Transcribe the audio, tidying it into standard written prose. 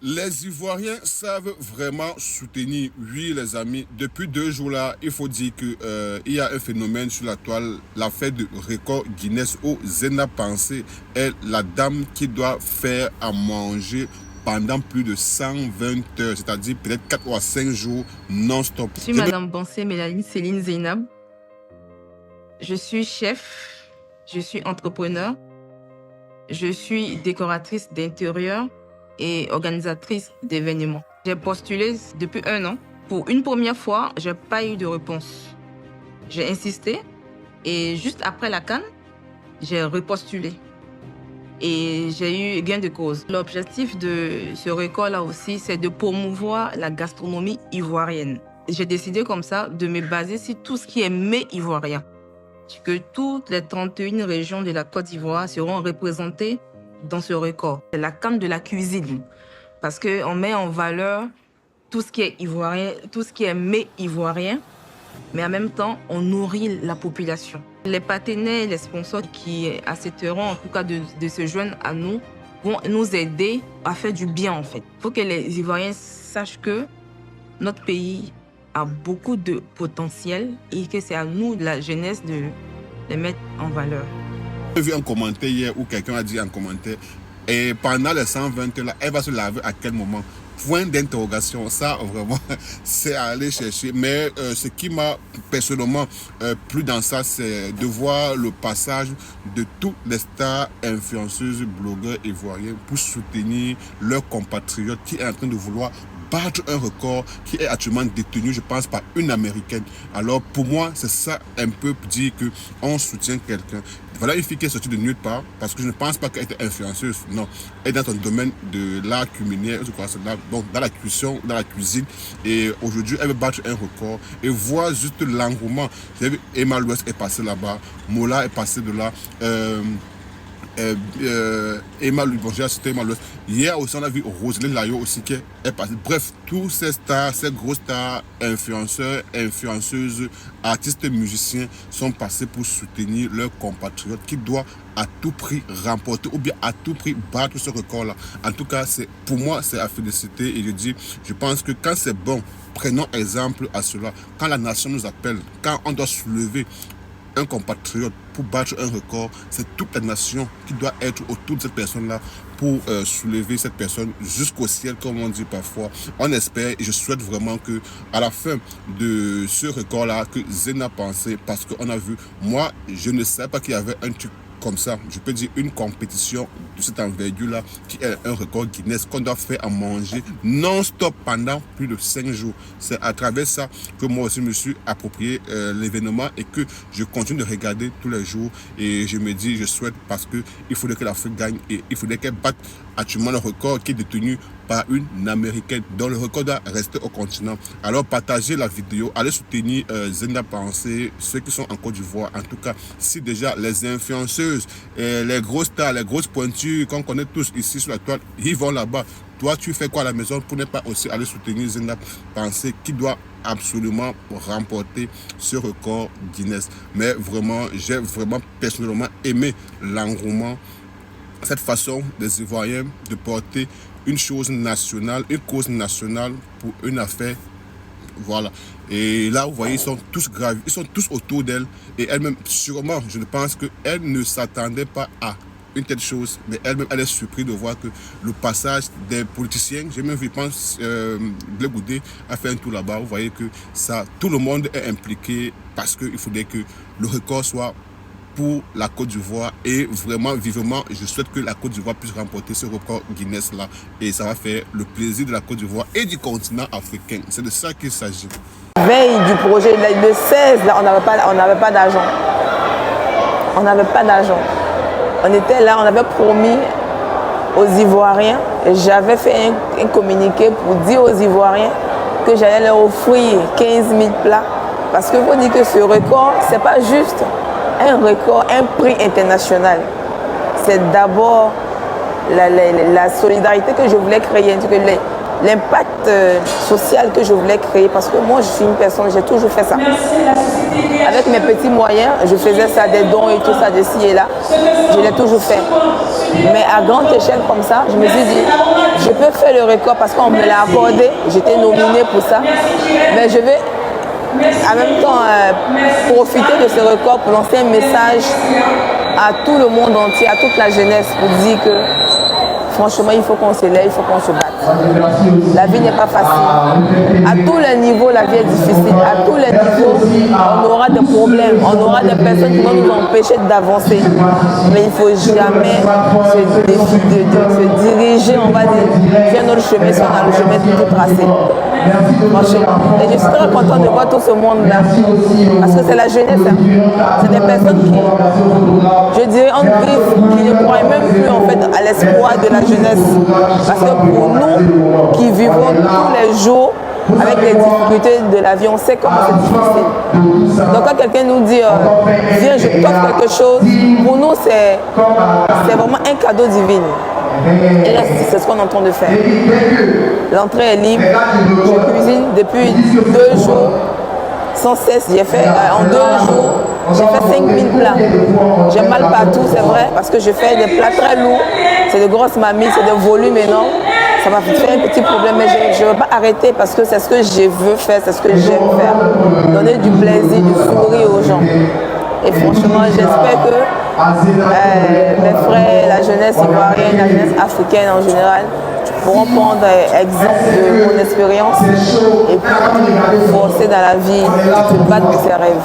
Les Ivoiriens savent vraiment soutenir, oui les amis. Depuis 2 jours là, il faut dire que il y a un phénomène sur la toile, l'affaire de record Guinness où Zena Pensé est la dame qui doit faire à manger pendant plus de 120 heures, c'est-à-dire peut-être 4 ou 5 jours non-stop. Je suis Madame Bansé Mélanie Céline Zeynab. Je suis chef, je suis entrepreneur, je suis décoratrice d'intérieur et organisatrice d'événements. J'ai postulé depuis 1 an. Pour une première fois, je n'ai pas eu de réponse. J'ai insisté et juste après la CAN, j'ai repostulé. Et j'ai eu gain de cause. L'objectif de ce record-là aussi, c'est de promouvoir la gastronomie ivoirienne. J'ai décidé comme ça de me baser sur tout ce qui est mets ivoirien. Que toutes les 31 régions de la Côte d'Ivoire seront représentées dans ce record. C'est la CAN de la cuisine, parce qu'on met en valeur tout ce qui est ivoirien, tout ce qui est mets ivoirien, mais en même temps, on nourrit la population. Les partenaires, les sponsors qui accepteront en tout cas de se joindre à nous vont nous aider à faire du bien en fait. Il faut que les Ivoiriens sachent que notre pays a beaucoup de potentiel et que c'est à nous, de la jeunesse, de les mettre en valeur. J'ai vu un commentaire hier où quelqu'un a dit en commentaire, et pendant les 120 là, elle va se laver à quel moment? Point d'interrogation, ça vraiment, c'est à aller chercher. Mais ce qui m'a personnellement plu dans ça, c'est de voir le passage de toutes les stars influenceuses, blogueurs ivoiriens pour soutenir leurs compatriotes qui est en train de vouloir battre un record qui est actuellement détenu, je pense, par une Américaine. Alors, pour moi, c'est ça un peu pour dire qu'on soutient quelqu'un. Voilà une fille qui est sortie de nulle part, parce que je ne pense pas qu'elle était influenceuse. Non, elle est dans un domaine de l'art culinaire, donc dans la cuisson, dans la cuisine. Et aujourd'hui, elle veut battre un record et voir juste l'engouement. Vous avez vu, Emma Louest est passée là-bas, Mola est passé de là. Emma Louis, c'était Emma Louis. Hier aussi, on a vu Roselyne Layo aussi qui est passée. Bref, tous ces stars, ces grosses stars, influenceurs, influenceuses, artistes, musiciens sont passés pour soutenir leurs compatriotes qui doivent à tout prix remporter ou bien à tout prix battre ce record-là. En tout cas, pour moi, c'est à féliciter et je pense que quand c'est bon, prenons exemple à cela. Quand la nation nous appelle, quand on doit soulever un compatriote pour battre un record, c'est toute la nation qui doit être autour de cette personne-là pour soulever cette personne jusqu'au ciel, comme on dit parfois. On espère et je souhaite vraiment que à la fin de ce record-là, que Zena Pensé, parce qu'on a vu, moi, je ne savais pas qu'il y avait un truc comme ça, je peux dire une compétition de cette envergure-là qui est un record Guinness qu'on doit faire à manger non-stop pendant plus de 5 jours. C'est à travers ça que moi aussi me suis approprié l'événement et que je continue de regarder tous les jours et je me dis, je souhaite parce que il faudrait que l'Afrique gagne et il faudrait qu'elle batte actuellement le record qui est détenu par une Américaine, dont le record doit rester au continent. Alors partagez la vidéo, allez soutenir Zena Pensé, ceux qui sont en Côte d'Ivoire. En tout cas, si déjà les influenceuses, les grosses stars, les grosses pointures qu'on connaît tous ici sur la toile, ils vont là-bas. Toi, tu fais quoi à la maison pour ne pas aussi aller soutenir Zena Pensé qui doit absolument remporter ce record Guinness. Mais vraiment, j'ai vraiment personnellement aimé l'engouement, cette façon des Ivoiriens de porter une chose nationale, une cause nationale pour une affaire. Voilà. Et là, vous voyez, ils sont tous graves, ils sont tous autour d'elle. Et elle-même, sûrement, je ne pense qu'elle ne s'attendait pas à une telle chose. Mais elle-même, elle est surprise de voir que le passage des politiciens, j'ai même vu, je pense, Blé Goudé a fait un tour là-bas. Vous voyez que ça, tout le monde est impliqué parce qu'il faudrait que le record soit pour la Côte d'Ivoire et vraiment vivement je souhaite que la Côte d'Ivoire puisse remporter ce record Guinness là et ça va faire le plaisir de la Côte d'Ivoire et du continent africain. C'est de ça qu'il s'agit. Veille du projet, le 16 là, on n'avait pas d'argent. On n'avait pas d'argent. On était là, on avait promis aux Ivoiriens et j'avais fait un communiqué pour dire aux Ivoiriens que j'allais leur offrir 15 000 plats parce qu'il faut dire que ce record, c'est pas juste un record, un prix international. C'est d'abord la solidarité que je voulais créer, que l'impact social que je voulais créer, parce que moi je suis une personne, j'ai toujours fait ça. Avec mes petits moyens, je faisais ça, des dons et tout ça, de ci et là, je l'ai toujours fait. Mais à grande échelle comme ça, je me suis dit, je peux faire le record parce qu'on me l'a accordé, j'étais nominée pour ça, mais je vais en même temps profiter de ce record pour lancer un message à tout le monde entier, à toute la jeunesse, pour dire que franchement, il faut qu'on se lève, il faut qu'on se batte. La vie n'est pas facile. À tous les niveaux, la vie est difficile. À tous les niveaux, on aura des problèmes. On aura des personnes qui vont nous empêcher d'avancer. Mais il ne faut jamais se diriger, on va dire, vers notre chemin si on a le chemin tout tracé. Franchement. Et je suis très contente de voir tout ce monde-là. Parce que c'est la jeunesse. Hein. C'est des personnes qui, je dirais, qui ne croient même plus en fait, à l'espoir de la jeunesse. Parce que pour nous qui vivons tous les jours avec les difficultés de la vie, on sait comment c'est difficile. Donc quand quelqu'un nous dit viens, je t'offre quelque chose, pour nous c'est vraiment un cadeau divin. Et là, c'est ce qu'on est en train de faire. L'entrée est libre. Je cuisine depuis 2 jours. Sans cesse, j'ai fait en 2 jours, j'ai fait 5000 plats. J'ai mal partout, c'est vrai, parce que je fais des plats très lourds. C'est de grosses mamies, c'est de volume énorme. Ça m'a fait un petit problème, mais je ne veux pas arrêter parce que c'est ce que je veux faire, c'est ce que j'aime faire. Donner du plaisir, du sourire aux gens. Et franchement, j'espère que mes frères, la jeunesse ivoirienne, la jeunesse africaine en général, pourront prendre exemple de mon expérience et puis forcer dans la vie et se battre pour ses rêves.